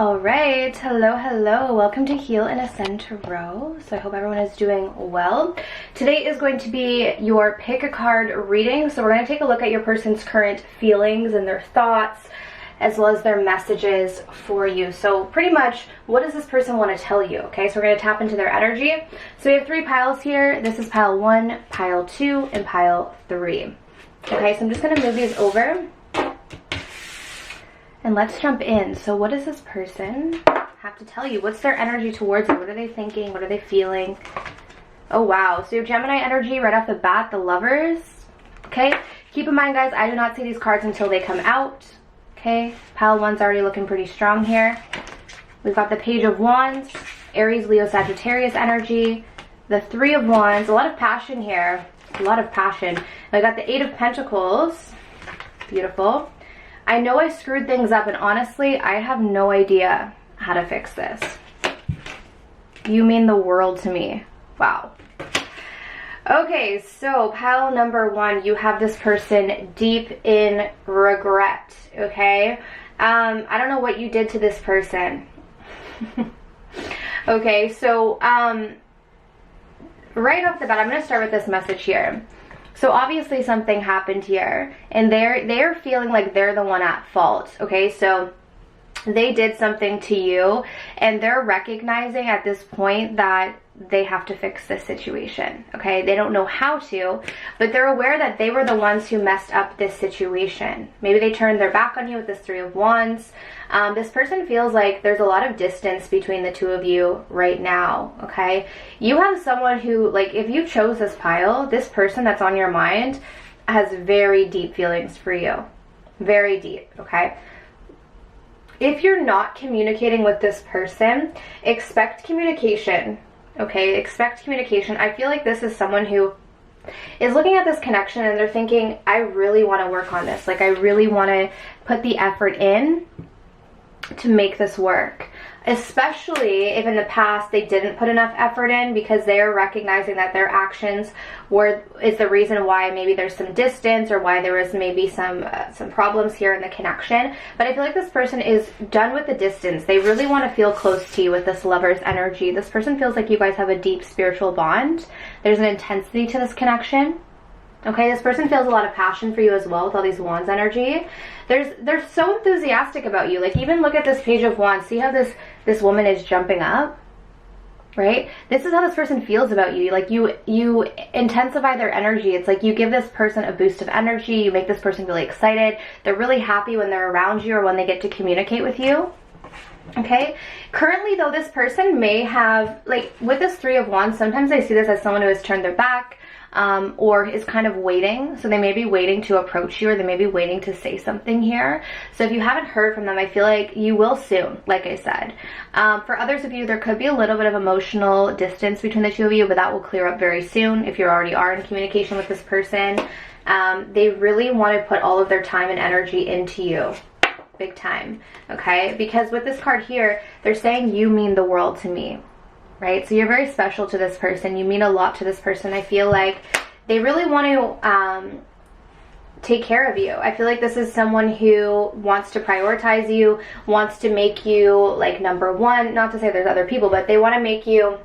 All right, hello, welcome to Heal and Ascend Tarot. So I hope everyone is doing well. Today is going to be your pick a card reading. So we're going to take a look at your person's current feelings and their thoughts, as well as their messages for you. So pretty much, what does this person want to tell you? Okay, so we're going to tap into their energy. So we have 3 piles here. This is pile 1, pile 2, and pile 3. Okay, so I'm just going to move these over. And let's jump in. So what does this person have to tell you? What's their energy towards you? What are they thinking? What are they feeling? Oh, wow. So you have Gemini energy right off the bat, the Lovers. Okay. Keep in mind, guys, I do not see these cards until they come out. Okay. Pile 1's already looking pretty strong here. We've got the Page of Wands, Aries, Leo, Sagittarius energy. The 3 of Wands. A lot of passion here. A lot of passion. And I got the 8 of Pentacles. Beautiful. I know I screwed things up, and honestly, I have no idea how to fix this. You mean the world to me. Wow. Okay, so pile number 1, you have this person deep in regret, okay? I don't know what you did to this person. Okay, so right off the bat, I'm going to start with this message here. So obviously something happened here, and they're feeling like they're the one at fault, okay? So they did something to you, and they're recognizing at this point that they have to fix this situation, okay? They don't know how to, but they're aware that they were the ones who messed up this situation. Maybe they turned their back on you with this 3 of Wands. This person feels like there's a lot of distance between the 2 of you right now, okay? You have someone who, like, if you chose this pile, this person that's on your mind has very deep feelings for you. Very deep, okay? If you're not communicating with this person, expect communication. Okay, expect communication. I feel like this is someone who is looking at this connection and they're thinking, I really want to work on this. Like, I really want to put the effort in to make this work. Especially if in the past they didn't put enough effort in, because they are recognizing that their actions is the reason why maybe there's some distance, or why there was maybe some problems here in the connection. But I feel like this person is done with the distance. They really want to feel close to you with this Lover's energy. This person feels like you guys have a deep spiritual bond. There's an intensity to this connection. Okay, this person feels a lot of passion for you as well with all these Wands energy. They're so enthusiastic about you. Like, even look at this Page of Wands. See how this woman is jumping up? Right? This is how this person feels about you. Like, you intensify their energy. It's like you give this person a boost of energy. You make this person really excited. They're really happy when they're around you or when they get to communicate with you. Okay, currently though, this person may have, like, with this 3 of Wands, sometimes I see this as someone who has turned their back, or is kind of waiting. So they may be waiting to approach you, or they may be waiting to say something here. So if you haven't heard from them, I feel like you will soon, like I said. For others of you, there could be a little bit of emotional distance between the 2 of you, but that will clear up very soon if you already are in communication with this person. They really want to put all of their time and energy into you. Big time, okay? Because with this card here, they're saying you mean the world to me, right? So you're very special to this person. You mean a lot to this person. I feel like they really want to take care of you. I feel like this is someone who wants to prioritize you, wants to make you like number 1. Not to say there's other people, but they want to make you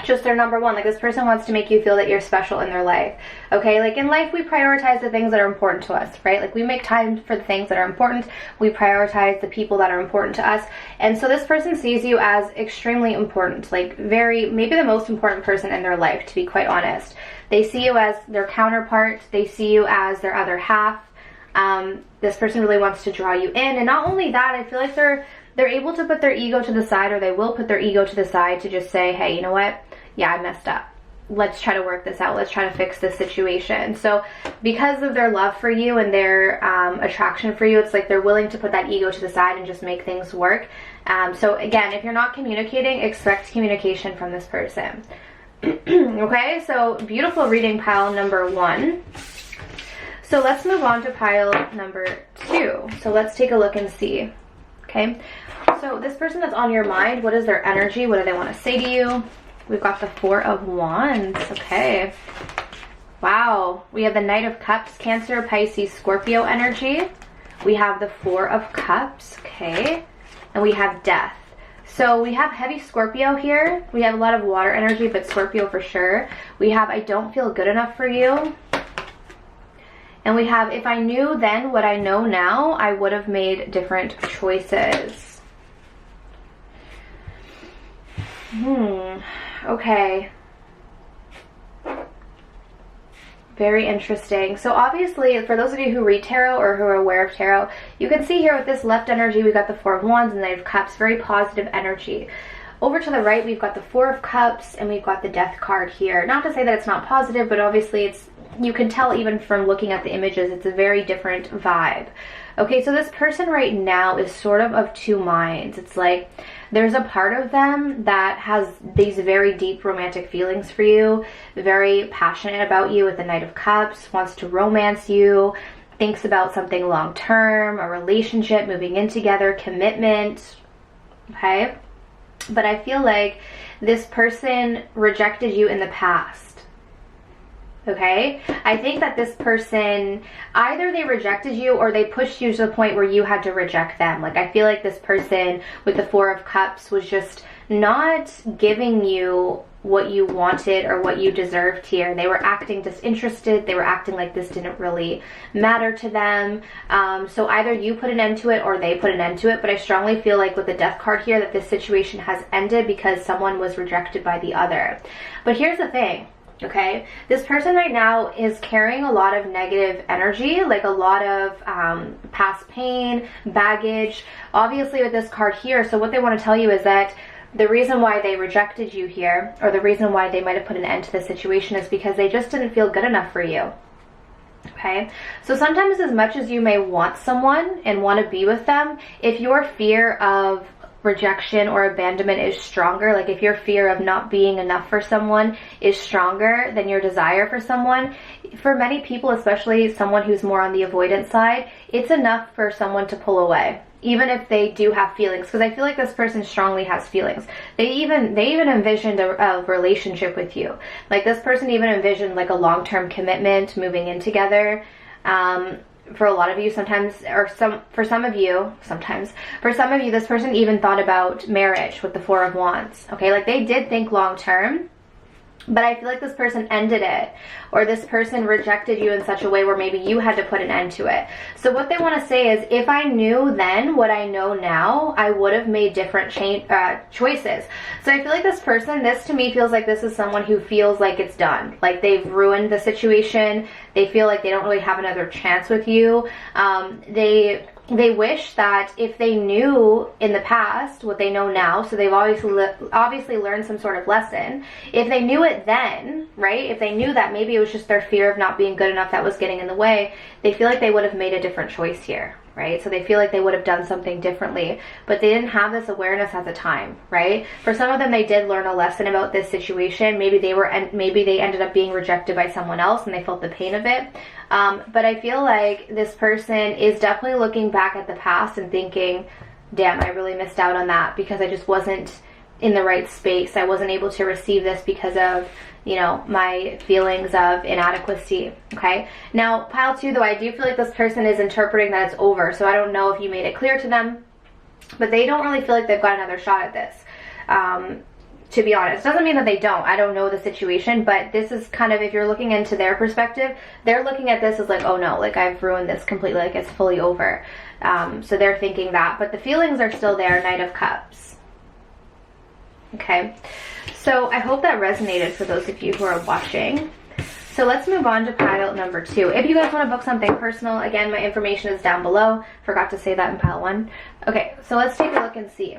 just their number 1. Like, this person wants to make you feel that you're special in their life. Okay, like in life we prioritize the things that are important to us, right? Like, we make time for the things that are important. We prioritize the people that are important to us. And so this person sees you as extremely important, like maybe the most important person in their life, to be quite honest. They see you as their counterpart. They see you as their other half. This person really wants to draw you in. And not only that, I feel like they're able to put their ego to the side, or they will put their ego to the side to just say, hey, you know what? Yeah, I messed up. Let's try to work this out. Let's try to fix this situation. So because of their love for you and their attraction for you, it's like they're willing to put that ego to the side and just make things work. So again, if you're not communicating, expect communication from this person. Okay, so beautiful reading, pile number 1. So let's move on to pile number 2. So let's take a look and see. Okay, so this person that's on your mind, what is their energy? What do they want to say to you? We've got the 4 of Wands. Okay. Wow. We have the Knight of Cups, Cancer, Pisces, Scorpio energy. We have the 4 of Cups. Okay. and we have death. So we have heavy Scorpio here. We have a lot of water energy, but Scorpio for sure. We have I don't feel good enough for you. And we have if I knew then what I know now, I would have made different choices. Okay. Very interesting. So obviously, for those of you who read tarot or who are aware of tarot, you can see here with this left energy, we've got the Four of Wands and the Knight of Cups, very positive energy. Over to the right, we've got the Four of Cups and we've got the Death card here. Not to say that it's not positive, but obviously it's, you can tell even from looking at the images, it's a very different vibe. Okay, so this person right now is sort of two minds. It's like there's a part of them that has these very deep romantic feelings for you, very passionate about you with the Knight of Cups, wants to romance you, thinks about something long-term, a relationship, moving in together, commitment, okay? But I feel like this person rejected you in the past. Okay, I think that this person, either they rejected you or they pushed you to the point where you had to reject them. Like I feel like this person with the Four of Cups was just not giving you what you wanted or what you deserved here. They were acting disinterested. They were acting like this didn't really matter to them. So either you put an end to it or they put an end to it. But I strongly feel like with the Death card here that this situation has ended because someone was rejected by the other. But here's the thing. Okay, this person right now is carrying a lot of negative energy, like a lot of past pain, baggage, obviously with this card here. So what they want to tell you is that the reason why they rejected you here, or the reason why they might have put an end to the situation, is because they just didn't feel good enough for you. Okay, so sometimes as much as you may want someone and want to be with them, if your fear of rejection or abandonment is stronger, like if your fear of not being enough for someone is stronger than your desire for someone, for many people, especially someone who's more on the avoidance side, it's enough for someone to pull away, even if they do have feelings. Because I feel like this person strongly has feelings. They even envisioned a relationship with you. Like this person even envisioned like a long-term commitment, moving in together. For a lot of you sometimes, or for some of you, this person even thought about marriage with the Four of Wands. Okay, like they did think long term, but I feel like this person ended it, or this person rejected you in such a way where maybe you had to put an end to it. So what they want to say is, if I knew then what I know now, I would have made different choices. So I feel like this person, this to me feels like this is someone who feels like it's done. Like they've ruined the situation. They feel like they don't really have another chance with you. They wish that if they knew in the past what they know now, so they've obviously learned some sort of lesson. If they knew it then, right? If they knew that maybe it was just their fear of not being good enough that was getting in the way, they feel like they would have made a different choice here, right? So they feel like they would have done something differently, but they didn't have this awareness at the time, right? For some of them, they did learn a lesson about this situation. Maybe they ended up being rejected by someone else and they felt the pain of it. But I feel like this person is definitely looking back at the past and thinking, damn, I really missed out on that because I just wasn't in the right space. I wasn't able to receive this because of, you know, my feelings of inadequacy. Okay, now pile 2 though, I do feel like this person is interpreting that it's over. So I don't know if you made it clear to them, but they don't really feel like they've got another shot at this. To be honest, doesn't mean that they don't. I don't know the situation, but this is kind of, if you're looking into their perspective, they're looking at this as like, oh no, like I've ruined this completely, like it's fully over. So they're thinking that, but the feelings are still there. Knight of Cups. Okay, so I hope that resonated for those of you who are watching. So let's move on to pile number 2. If you guys want to book something personal, again, my information is down below. Forgot to say that in pile 1. Okay, so let's take a look and see.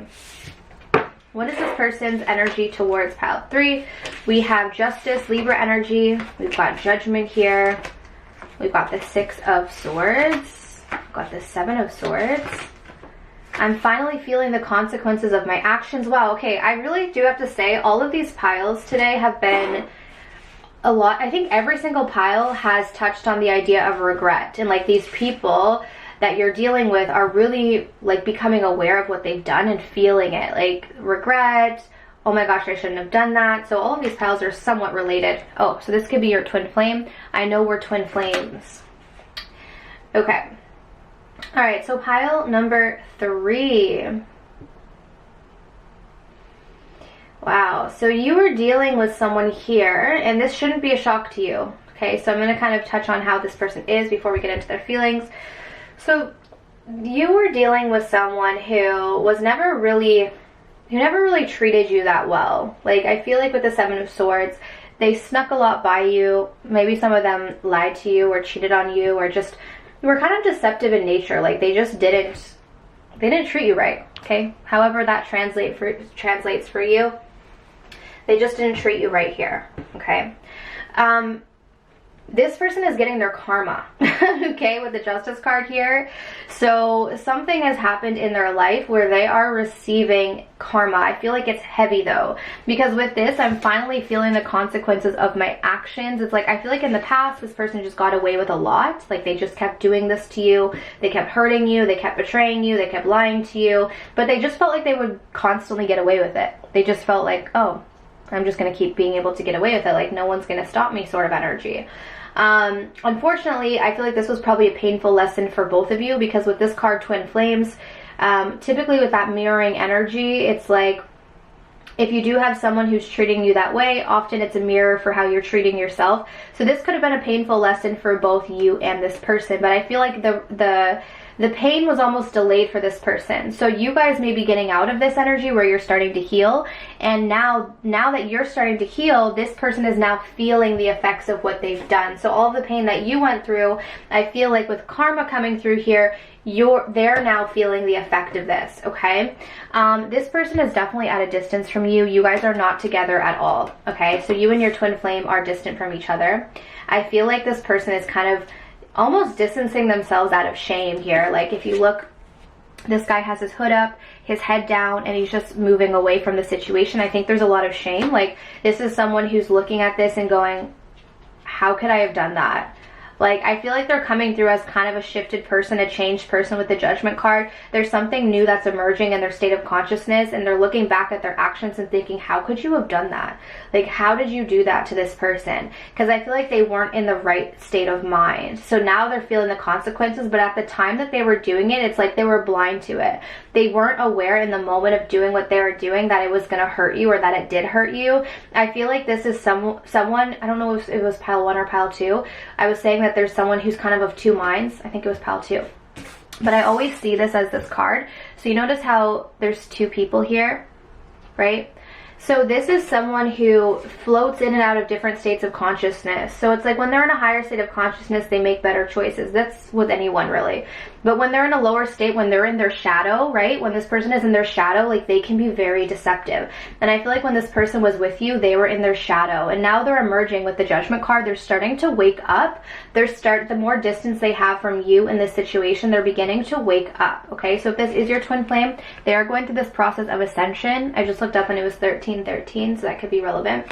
What is this person's energy towards pile 3? We have Justice, Libra energy. We've got Judgment here. We've got the 6 of Swords. We've got the 7 of Swords. I'm finally feeling the consequences of my actions. Wow, okay, I really do have to say, all of these piles today have been a lot. I think every single pile has touched on the idea of regret. And like these people that you're dealing with are really like becoming aware of what they've done and feeling it, like regret, oh my gosh, I shouldn't have done that. So all of these piles are somewhat related. Oh, so this could be your twin flame. I know we're twin flames. Okay, all right, so pile number 3. Wow, so you were dealing with someone here, and this shouldn't be a shock to you. Okay, so I'm going to kind of touch on how this person is before we get into their feelings. So you were dealing with someone who never really treated you that well. Like, I feel like with the Seven of Swords, they snuck a lot by you. Maybe some of them lied to you or cheated on you, or just were kind of deceptive in nature. Like, they didn't treat you right. Okay, however that translates for you, they just didn't treat you right here. Okay, this person is getting their karma. Okay, with the Justice card here. So something has happened in their life where they are receiving karma. I feel like it's heavy though, because with this, I'm finally feeling the consequences of my actions. It's like, I feel like in the past, this person just got away with a lot. Like, they just kept doing this to you. They kept hurting you. They kept betraying you. They kept lying to you. But they just felt like they would constantly get away with it. They just felt like, oh, I'm just going to keep being able to get away with it. Like, no one's going to stop me sort of energy. Unfortunately, I feel like this was probably a painful lesson for both of you, because with this card, Twin Flames, typically with that mirroring energy, it's like, if you do have someone who's treating you that way, often it's a mirror for how you're treating yourself. So this could have been a painful lesson for both you and this person, but I feel like the pain was almost delayed for this person. So you guys may be getting out of this energy where you're starting to heal. And now that you're starting to heal, this person is now feeling the effects of what they've done. So all the pain that you went through, I feel like with karma coming through here, they're now feeling the effect of this, okay? This person is definitely at a distance from you. You guys are not together at all, okay? So you and your twin flame are distant from each other. I feel like this person is kind of almost distancing themselves out of shame here. Like, if you look, this guy has his hood up, his head down, and he's just moving away from the situation. I think there's a lot of shame. Like, this is someone who's looking at this and going, how could I have done that? Like, I feel like they're coming through as kind of a shifted person, a changed person with the Judgment card. There's something new that's emerging in their state of consciousness, and they're looking back at their actions and thinking, how could you have done that? Like, how did you do that to this person? Because I feel like they weren't in the right state of mind. So now they're feeling the consequences, but at the time that they were doing it, it's like they were blind to it. They weren't aware in the moment of doing what they were doing that it was going to hurt you, or that it did hurt you. I feel like this is someone, I don't know if it was pile 1 or pile 2. I was saying that there's someone who's kind of two minds. I think it was pile 2. But I always see this as this card. So you notice how there's 2 people here, right? So this is someone who floats in and out of different states of consciousness. So it's like when they're in a higher state of consciousness, they make better choices. That's with anyone, really. But when they're in a lower state, when they're in their shadow, right? When this person is in their shadow, like, they can be very deceptive. And I feel like when this person was with you, they were in their shadow. And now they're emerging with the Judgment card. They're starting to wake up. The more distance they have from you in this situation, they're beginning to wake up, okay? So if this is your twin flame, they are going through this process of ascension. I just looked up and it was 1313, so that could be relevant.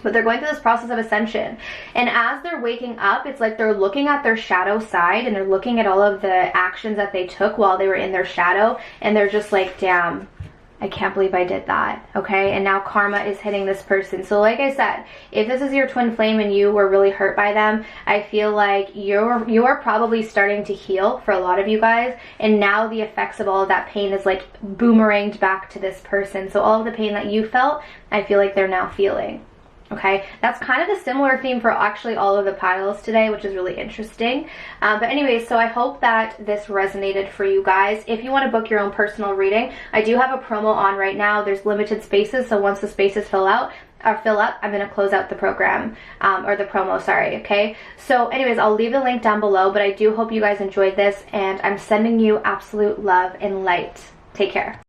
But they're going through this process of ascension. And as they're waking up, it's like they're looking at their shadow side, and they're looking at all of the actions that they took while they were in their shadow. And they're just like, damn, I can't believe I did that, okay? And now karma is hitting this person. So like I said, if this is your twin flame and you were really hurt by them, I feel like you are probably starting to heal for a lot of you guys. And now the effects of all of that pain is like boomeranged back to this person. So all of the pain that you felt, I feel like they're now feeling. Okay, that's kind of a similar theme for actually all of the piles today, which is really interesting. But anyways, so I hope that this resonated for you guys. If you want to book your own personal reading, I do have a promo on right now. There's limited spaces, so once the spaces fill up, I'm going to close out the program, or the promo, sorry, okay? So anyways, I'll leave the link down below, but I do hope you guys enjoyed this, and I'm sending you absolute love and light. Take care.